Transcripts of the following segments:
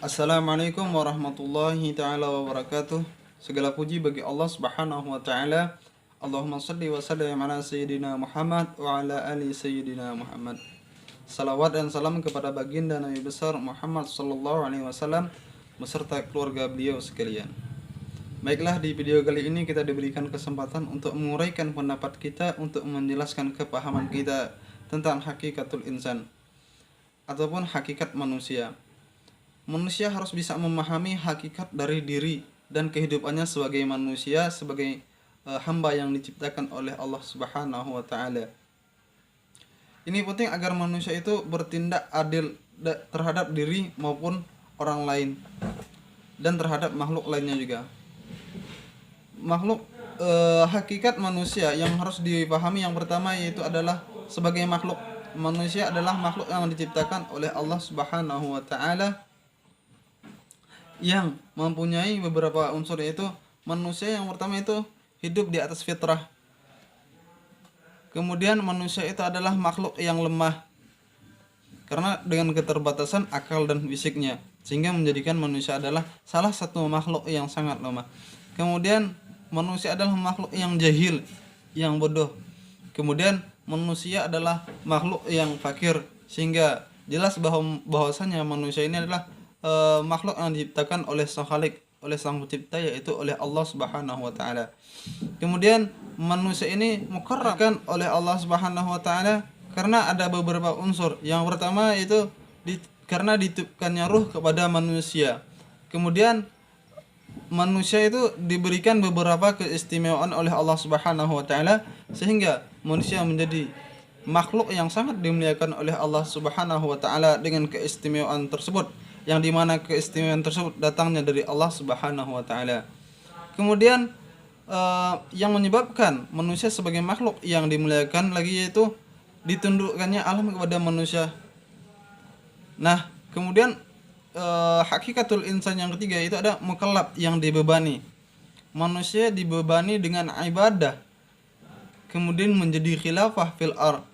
Assalamualaikum warahmatullahi taala wabarakatuh. Segala puji bagi Allah Subhanahu wa taala. Allahumma shalli wa sallim ala sayyidina Muhammad wa ala ali sayyidina Muhammad. Salawat dan salam kepada baginda Nabi besar Muhammad sallallahu alaihi wasallam beserta keluarga beliau sekalian. Baiklah, di video kali ini kita diberikan kesempatan untuk menguraikan pendapat kita, untuk menjelaskan kepahaman kita tentang hakikatul insan ataupun hakikat manusia. Manusia harus bisa memahami hakikat dari diri dan kehidupannya sebagai manusia, sebagai hamba yang diciptakan oleh Allah Subhanahu wa taala. Ini penting agar manusia itu bertindak adil terhadap diri maupun orang lain dan terhadap makhluk lainnya juga. Hakikat manusia yang harus dipahami yang pertama yaitu adalah sebagai makhluk. Manusia adalah makhluk yang diciptakan oleh Allah Subhanahu wa taala, yang mempunyai beberapa unsur, yaitu manusia yang pertama itu hidup di atas fitrah. Kemudian manusia itu adalah makhluk yang lemah karena dengan keterbatasan akal dan fisiknya, sehingga menjadikan manusia adalah salah satu makhluk yang sangat lemah. Kemudian manusia adalah makhluk yang jahil, yang bodoh. Kemudian manusia adalah makhluk yang fakir, sehingga jelas bahwasanya manusia ini adalah makhluk yang diciptakan oleh Sang Khalik, oleh Sang Pencipta, yaitu oleh Allah Subhanahu wa taala. Kemudian manusia ini mukarramkan oleh Allah Subhanahu wa taala karena ada beberapa unsur. Yang pertama yaitu karena dititipkannya ruh kepada manusia. Kemudian manusia itu diberikan beberapa keistimewaan oleh Allah Subhanahu wa taala sehingga manusia menjadi makhluk yang sangat dimuliakan oleh Allah Subhanahu wa taala dengan keistimewaan tersebut, yang dimana keistimewaan tersebut datangnya dari Allah Subhanahu wa taala. Kemudian yang menyebabkan manusia sebagai makhluk yang dimuliakan lagi yaitu ditundukkannya alam kepada manusia. Nah, kemudian hakikatul insan yang ketiga itu ada mukallaf, yang dibebani. Manusia dibebani dengan ibadah, kemudian menjadi khilafah fil ardh.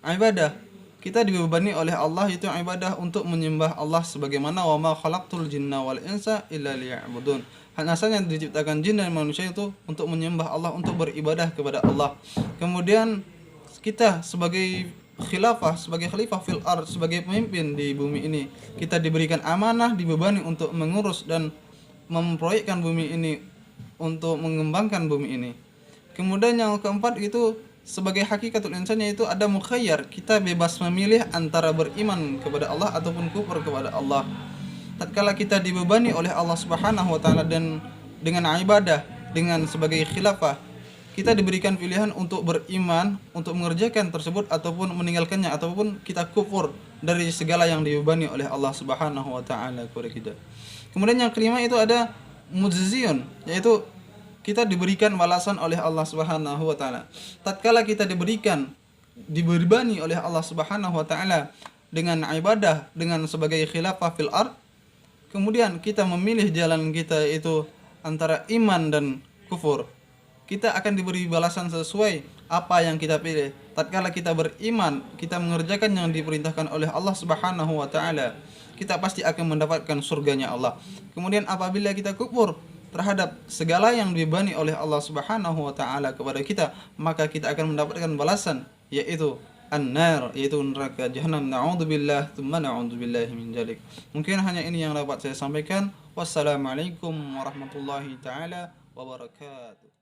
Ibadah, kita dibebani oleh Allah itu ibadah untuk menyembah Allah, sebagaimana wa ma khalaqtul jinna wal insa illa liya'budun. Hanya saja diciptakan jin dan manusia itu untuk menyembah Allah, untuk beribadah kepada Allah. Kemudian kita sebagai khilafah, sebagai khalifah fil ardh, sebagai pemimpin di bumi ini, kita diberikan amanah, dibebani untuk mengurus dan memproyekkan bumi ini, untuk mengembangkan bumi ini. Kemudian yang keempat itu sebagai hakikatul insan, yaitu ada mukhayyar, kita bebas memilih antara beriman kepada Allah ataupun kufur kepada Allah. Tatkala kita dibebani oleh Allah Subhanahu wa taala dan dengan ibadah, dengan sebagai khilafah, kita diberikan pilihan untuk beriman, untuk mengerjakan tersebut ataupun meninggalkannya, ataupun kita kufur dari segala yang dibebani oleh Allah Subhanahu wa taala kepada kita. Kemudian yang kelima itu ada mujziyun, yaitu kita diberikan balasan oleh Allah Subhanahu wa taala. Tatkala kita dibebani oleh Allah Subhanahu wa taala dengan ibadah, dengan sebagai khilafah fil ardh, kemudian kita memilih jalan kita itu antara iman dan kufur, kita akan diberi balasan sesuai apa yang kita pilih. Tatkala kita beriman, kita mengerjakan yang diperintahkan oleh Allah Subhanahu wa taala, kita pasti akan mendapatkan surganya Allah. Kemudian apabila kita kufur terhadap segala yang dibebani oleh Allah Subhanahu wa taala kepada kita, maka kita akan mendapatkan balasan, yaitu an-nar, yaitu neraka jahanam. Na'udzubillah tsumma na'udzubillahi min dzalik. Mungkin hanya ini yang dapat saya sampaikan. Wassalamualaikum warahmatullahi taala wabarakatuh.